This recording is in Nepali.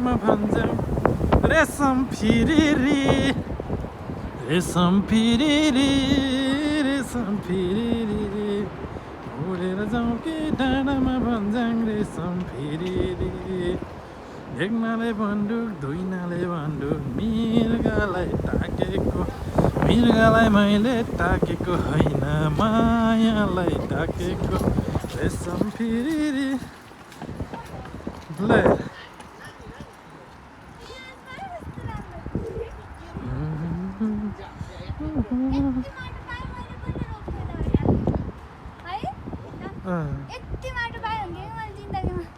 डाँडामा भन्छन् रेशम फिरिरी रेशम फिरिरी रेशम फिरिरी उडेर जाउँ कि डाँडामा भन्छन् रेशम फिरिरी देख्नाले बन्दुक धुइनाले बन्दुक मृगलाई मैले ताकेको होइन मायालाई ताकेको रेशम फिरिरी ले यति माटो पायो भने मैले जिन्दगीमा